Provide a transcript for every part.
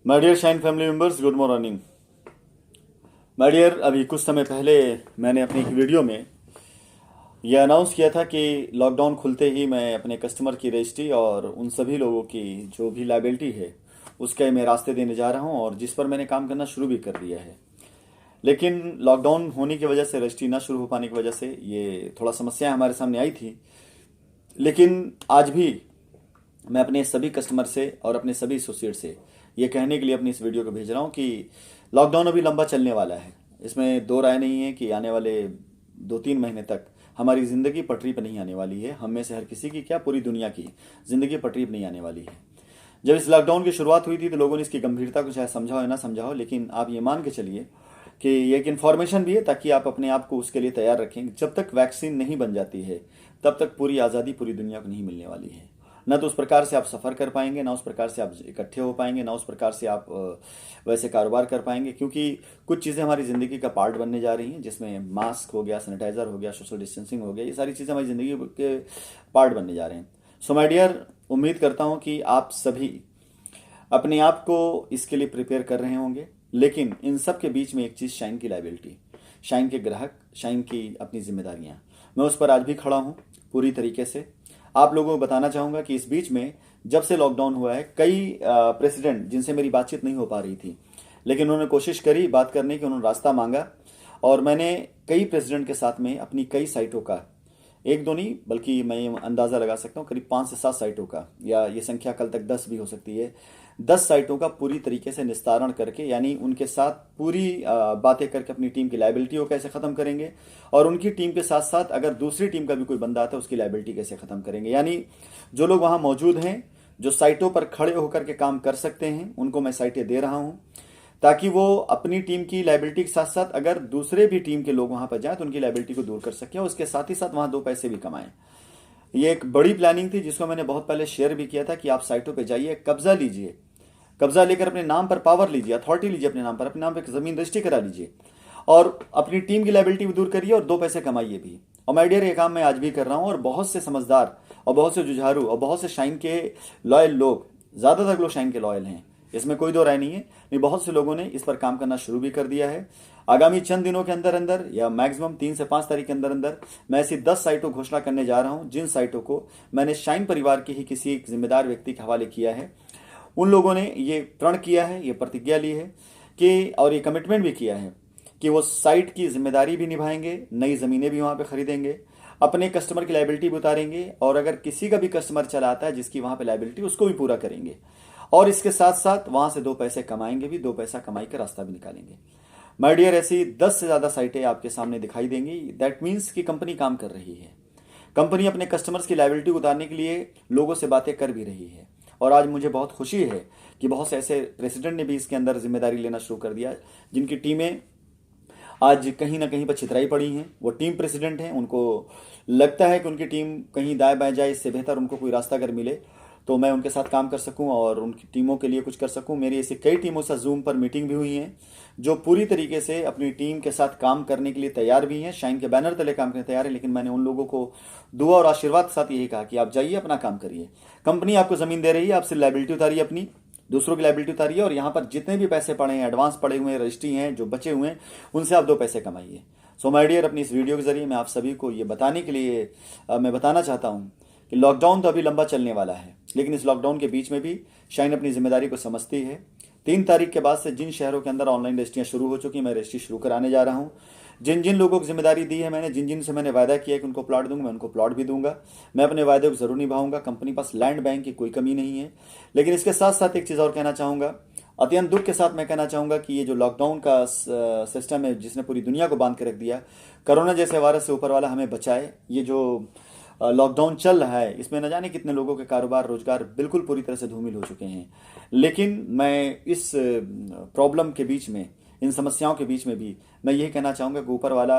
My dear Shine family members, good morning. My dear, अभी कुछ समय पहले मैंने अपनी एक वीडियो में यह अनाउंस किया था कि लॉकडाउन खुलते ही मैं अपने कस्टमर की रजिस्ट्री और उन सभी लोगों की जो भी लाइबिलिटी है उसके मैं रास्ते देने जा रहा हूं, और जिस पर मैंने काम करना शुरू भी कर दिया है। लेकिन लॉकडाउन होने की वजह से, रजिस्ट्री ना शुरू हो पाने की वजह से ये थोड़ा समस्याएं हमारे सामने आई थी। लेकिन आज भी मैं अपने सभी कस्टमर से और अपने सभी एसोसिएट से ये कहने के लिए अपनी इस वीडियो को भेज रहा हूँ कि लॉकडाउन अभी लंबा चलने वाला है। इसमें दो राय नहीं है कि आने वाले 2-3 महीने तक हमारी ज़िंदगी पटरी पर नहीं आने वाली है। हम में से हर किसी की क्या, पूरी दुनिया की ज़िंदगी पटरी पर नहीं आने वाली है। जब इस लॉकडाउन की शुरुआत हुई थी तो लोगों ने इसकी गंभीरता को चाहे समझा हो या ना समझा हो, लेकिन आप ये मान के चलिए कि ये एक इन्फॉर्मेशन भी है ताकि आप अपने आप को उसके लिए तैयार रखें। जब तक वैक्सीन नहीं बन जाती है तब तक पूरी आज़ादी पूरी दुनिया को नहीं मिलने वाली है। ना तो उस प्रकार से आप सफ़र कर पाएंगे, ना उस प्रकार से आप इकट्ठे हो पाएंगे, ना उस प्रकार से आप वैसे कारोबार कर पाएंगे, क्योंकि कुछ चीज़ें हमारी ज़िंदगी का पार्ट बनने जा रही हैं, जिसमें मास्क हो गया, सैनिटाइज़र हो गया, सोशल डिस्टेंसिंग हो गया, ये सारी चीज़ें हमारी ज़िंदगी के पार्ट बनने जा रहे हैं। सो माय डियर, उम्मीद करता हूँ कि आप सभी अपने आप को इसके लिए प्रिपेयर कर रहे होंगे। लेकिन इन सब के बीच में एक चीज़, शाइन की लाइबिलिटी, शाइन के ग्राहक, शाइन की अपनी जिम्मेदारियाँ, मैं उस पर आज भी खड़ा हूँ पूरी तरीके से। आप लोगों को बताना चाहूँगा कि इस बीच में जब से लॉकडाउन हुआ है, कई प्रेसिडेंट जिनसे मेरी बातचीत नहीं हो पा रही थी, लेकिन उन्होंने कोशिश करी बात करने की, उन्होंने रास्ता मांगा, और मैंने कई प्रेसिडेंट के साथ में अपनी कई साइटों का, एक दो नहीं बल्कि मैं ये अंदाज़ा लगा सकता हूँ करीब 5 से 7 साइटों का, या ये संख्या कल तक 10 भी हो सकती है, 10 साइटों का पूरी तरीके से निस्तारण करके, यानी उनके साथ पूरी बातें करके अपनी टीम की लाइबिलिटी को कैसे ख़त्म करेंगे, और उनकी टीम के साथ साथ अगर दूसरी टीम का भी कोई बंदा आता है उसकी लाइबिलिटी कैसे ख़त्म करेंगे। यानी जो लोग वहाँ मौजूद हैं, जो साइटों पर खड़े होकर के काम कर सकते हैं, उनको मैं साइटें दे रहा हूँ ताकि वो अपनी टीम की लाइबिलिटी के साथ साथ अगर दूसरे भी टीम के लोग वहाँ पर जाएँ तो उनकी लाइबिलिटी को दूर कर सकें, और उसके साथ ही साथ वहाँ 2 पैसे भी कमाएं। ये एक बड़ी प्लानिंग थी जिसको मैंने बहुत पहले शेयर भी किया था कि आप साइटों पे जाइए, कब्जा लीजिए, कब्जा लेकर अपने नाम पर पावर लीजिए, अथॉरिटी लीजिए, अपने नाम पर ज़मीन रजिस्ट्री करा लीजिए, और अपनी टीम की लाइबिलिटी भी दूर करिए और 2 पैसे कमाइए भी। और माय डियर, ये काम मैं आज भी कर रहा हूँ, और बहुत से समझदार और बहुत से जुझारू और बहुत से शाइन के लॉयल लोग, ज़्यादातर लोग शाइन के लॉयल हैं, इसमें कोई दो राय नहीं है। नहीं, बहुत से लोगों ने इस पर काम करना शुरू भी कर दिया है। आगामी चंद दिनों के अंदर अंदर, या मैक्सिमम 3 से 5 तारीख के अंदर अंदर, मैं ऐसी 10 साइटों घोषणा करने जा रहा हूं जिन साइटों को मैंने शाइन परिवार के ही किसी एक जिम्मेदार व्यक्ति के हवाले किया है। उन लोगों ने ये प्रण किया है, ये प्रतिज्ञा ली है कि, और ये कमिटमेंट भी किया है कि वो साइट की जिम्मेदारी भी निभाएंगे, नई ज़मीनें भी वहाँ पे खरीदेंगे, अपने कस्टमर की लाइबिलिटी भी उतारेंगे, और अगर किसी का भी कस्टमर चला आता है जिसकी वहाँ पे लाइबिलिटी, उसको भी पूरा करेंगे, और इसके साथ साथ वहाँ से 2 पैसे कमाएंगे भी, 2 पैसा कमाई का रास्ता भी निकालेंगे। माय डियर, ऐसी 10 से ज़्यादा साइटें आपके सामने दिखाई देंगी। दैट मीन्स कि कंपनी काम कर रही है, कंपनी अपने कस्टमर्स की लाइबिलिटी उतारने के लिए लोगों से बातें कर भी रही है। और आज मुझे बहुत खुशी है कि बहुत से ऐसे प्रेसिडेंट ने भी इसके अंदर जिम्मेदारी लेना शुरू कर दिया, जिनकी टीमें आज कहीं ना कहीं पर छितराई पड़ी हैं। वो टीम प्रेसिडेंट हैं, उनको लगता है कि उनकी टीम कहीं दाएं बाएं जाए, इससे बेहतर उनको कोई रास्ता अगर मिले तो मैं उनके साथ काम कर सकूं और उनकी टीमों के लिए कुछ कर सकूं। मेरी ऐसी कई टीमों से जूम पर मीटिंग भी हुई हैं जो पूरी तरीके से अपनी टीम के साथ काम करने के लिए तैयार भी हैं, शाइन के बैनर तले काम करने तैयार है। लेकिन मैंने उन लोगों को दुआ और आशीर्वाद के साथ यही कहा कि आप जाइए, अपना काम करिए, कंपनी आपको ज़मीन दे रही है, आपसे लाइबिलिटी उतारिए, अपनी दूसरों की लाइबिलिटी उतारिए, और यहाँ पर जितने भी पैसे पड़े हैं, एडवांस पड़े हुए हैं, रजिस्ट्री हैं जो बचे हुए हैं, उनसे आप 2 पैसे कमाइए। सो माय डियर, अपनी इस वीडियो के जरिए मैं आप सभी को ये बताने के लिए मैं बताना चाहता हूँ कि लॉकडाउन तो अभी लंबा चलने वाला है, लेकिन इस लॉकडाउन के बीच में भी शाइन अपनी जिम्मेदारी को समझती है। 3 तारीख के बाद से जिन शहरों के अंदर ऑनलाइन रजिस्ट्रियाँ शुरू हो चुकी हैं, मैं रजिस्ट्री शुरू कराने जा रहा हूँ। जिन जिन लोगों को जिम्मेदारी दी है मैंने, जिन जिन से मैंने वायदा किया कि उनको प्लॉट दूंगा, मैं उनको प्लॉट भी दूंगा। मैं अपने वायदे को जरूर निभाऊंगा। कंपनी पास लैंड बैंक की कोई कमी नहीं है। लेकिन इसके साथ साथ एक चीज़ और कहना चाहूँगा, अत्यंत दुख के साथ मैं कहना चाहूँगा कि ये जो लॉकडाउन का सिस्टम है जिसने पूरी दुनिया को बांध के रख दिया, कोरोना जैसे वायरस से ऊपर वाला हमें बचाए। ये जो लॉकडाउन चल रहा है, इसमें न जाने कितने लोगों के कारोबार, रोजगार बिल्कुल पूरी तरह से धूमिल हो चुके हैं। लेकिन मैं इस प्रॉब्लम के बीच में, इन समस्याओं के बीच में भी मैं यही कहना चाहूँगा कि ऊपर वाला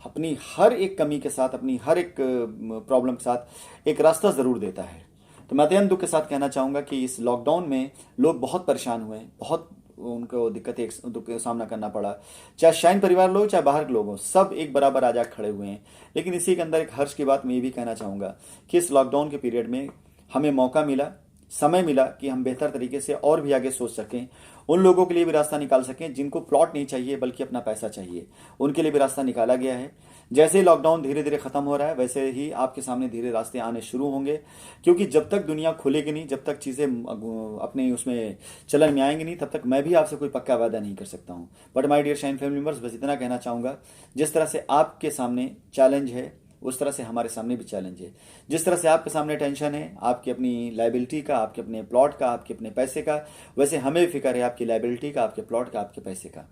अपनी हर एक कमी के साथ, अपनी हर एक प्रॉब्लम के साथ एक रास्ता ज़रूर देता है। तो मैं अत्यंत दुख के साथ कहना चाहूँगा कि इस लॉकडाउन में लोग बहुत परेशान हुए, बहुत उनको दिक्कतें, दुख का सामना करना पड़ा। चाहे शाइन परिवार लोग, चाहे बाहर के लोग हों, सब एक बराबर आज खड़े हुए हैं। लेकिन इसी के अंदर एक हर्ष की बात मैं ये भी कहना चाहूँगा कि इस लॉकडाउन के पीरियड में हमें मौका मिला, समय मिला कि हम बेहतर तरीके से और भी आगे सोच सकें, उन लोगों के लिए भी रास्ता निकाल सकें जिनको प्लॉट नहीं चाहिए बल्कि अपना पैसा चाहिए, उनके लिए भी रास्ता निकाला गया है। जैसे ही लॉकडाउन धीरे धीरे खत्म हो रहा है वैसे ही आपके सामने धीरे रास्ते आने शुरू होंगे, क्योंकि जब तक दुनिया खुलेगी नहीं, जब तक चीज़ें अपने उसमें चलन में आएंगी नहीं, तब तक मैं भी आपसे कोई पक्का वादा नहीं कर सकता हूँ। But my dear Shine family members, बस इतना कहना चाहूँगा, जिस तरह से आपके सामने चैलेंज है उस तरह से हमारे सामने भी चैलेंज है। जिस तरह से आपके सामने टेंशन है आपकी अपनी लाइबिलिटी का, आपके अपने प्लॉट का, आपके अपने पैसे का, वैसे हमें भी फिक्र है आपकी लाइबिलिटी का, आपके प्लॉट का, आपके पैसे का।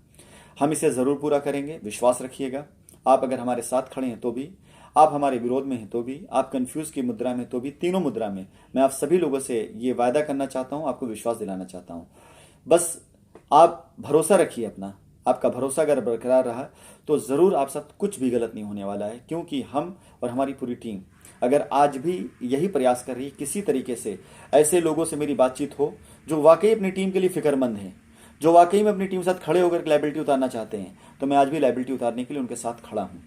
हम इसे ज़रूर पूरा करेंगे, विश्वास रखिएगा। आप अगर हमारे साथ खड़े हैं तो भी, आप हमारे विरोध में हैं तो भी, आप कंफ्यूज की मुद्रा में तो भी, तीनों मुद्रा में मैं आप सभी लोगों से ये वायदा करना चाहता हूँ, आपको विश्वास दिलाना चाहता हूँ। बस आप भरोसा रखिए अपना, आपका भरोसा अगर बरकरार रहा तो ज़रूर आप साथ कुछ भी गलत नहीं होने वाला है, क्योंकि हम और हमारी पूरी टीम अगर आज भी यही प्रयास कर रही है किसी तरीके से ऐसे लोगों से मेरी बातचीत हो जो वाकई अपनी टीम के लिए फिक्रमंद हैं, जो वाकई में अपनी टीम के साथ खड़े होकर लाइबिलिटी उतारना चाहते हैं, तो मैं आज भी लाइबिलिटी उतारने के लिए उनके साथ खड़ा हूँ।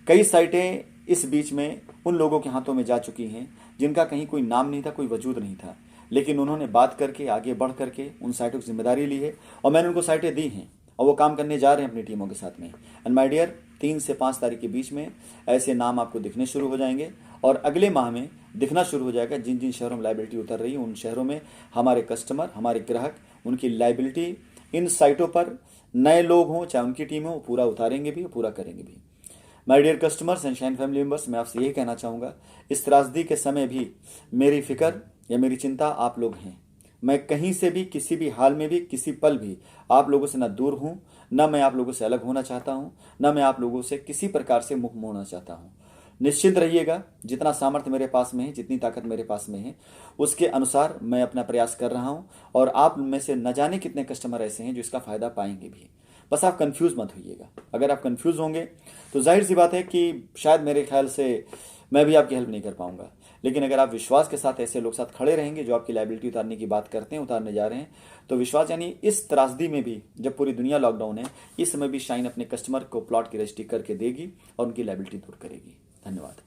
कई साइटें इस बीच में उन लोगों के हाथों में जा चुकी हैं जिनका कहीं कोई नाम नहीं था, कोई वजूद नहीं था, लेकिन उन्होंने बात करके आगे बढ़ करके उन साइटों की जिम्मेदारी ली है और मैंने उनको साइटें दी हैं और वो काम करने जा रहे हैं अपनी टीमों के साथ में। एंड माय डियर, 3 से 5 तारीख के बीच में ऐसे नाम आपको दिखने शुरू हो जाएंगे और अगले माह में दिखना शुरू हो जाएगा जिन जिन शहरों में लाइबिलिटी उतर रही है, उन शहरों में हमारे कस्टमर, हमारे ग्राहक, उनकी लाइबिलिटी इन साइटों पर नए लोग हों चाहे उनकी टीम हो, पूरा उतारेंगे भी और पूरा करेंगे भी। My dear customers and Shine family members, मैं आपसे यही कहना चाहूँगा, इस त्रासदी के समय भी मेरी फिक्र या मेरी चिंता आप लोग हैं। मैं कहीं से भी, किसी भी हाल में भी, किसी पल भी आप लोगों से ना दूर हूँ, ना मैं आप लोगों से अलग होना चाहता हूँ, ना मैं आप लोगों से किसी प्रकार से मुख मोड़ना चाहता हूँ। निश्चिंत रहिएगा, जितना सामर्थ्य मेरे पास में है, जितनी ताकत मेरे पास में है, उसके अनुसार मैं अपना प्रयास कर रहा हूँ और आप में से न जाने कितने कस्टमर ऐसे हैं जो इसका फ़ायदा पाएंगे भी। बस आप कंफ्यूज मत होइएगा। अगर आप कंफ्यूज होंगे तो जाहिर सी बात है कि शायद मेरे ख्याल से मैं भी आपकी हेल्प नहीं कर पाऊंगा, लेकिन अगर आप विश्वास के साथ ऐसे लोग साथ खड़े रहेंगे जो आपकी लाइबिलिटी उतारने की बात करते हैं, उतारने जा रहे हैं, तो विश्वास यानी इस त्रासदी में भी, जब पूरी दुनिया लॉकडाउन है, इस समय भी शाइन अपने कस्टमर को प्लॉट की रजिस्ट्री करके देगी और उनकी लाइबिलिटी दूर करेगी। धन्यवाद।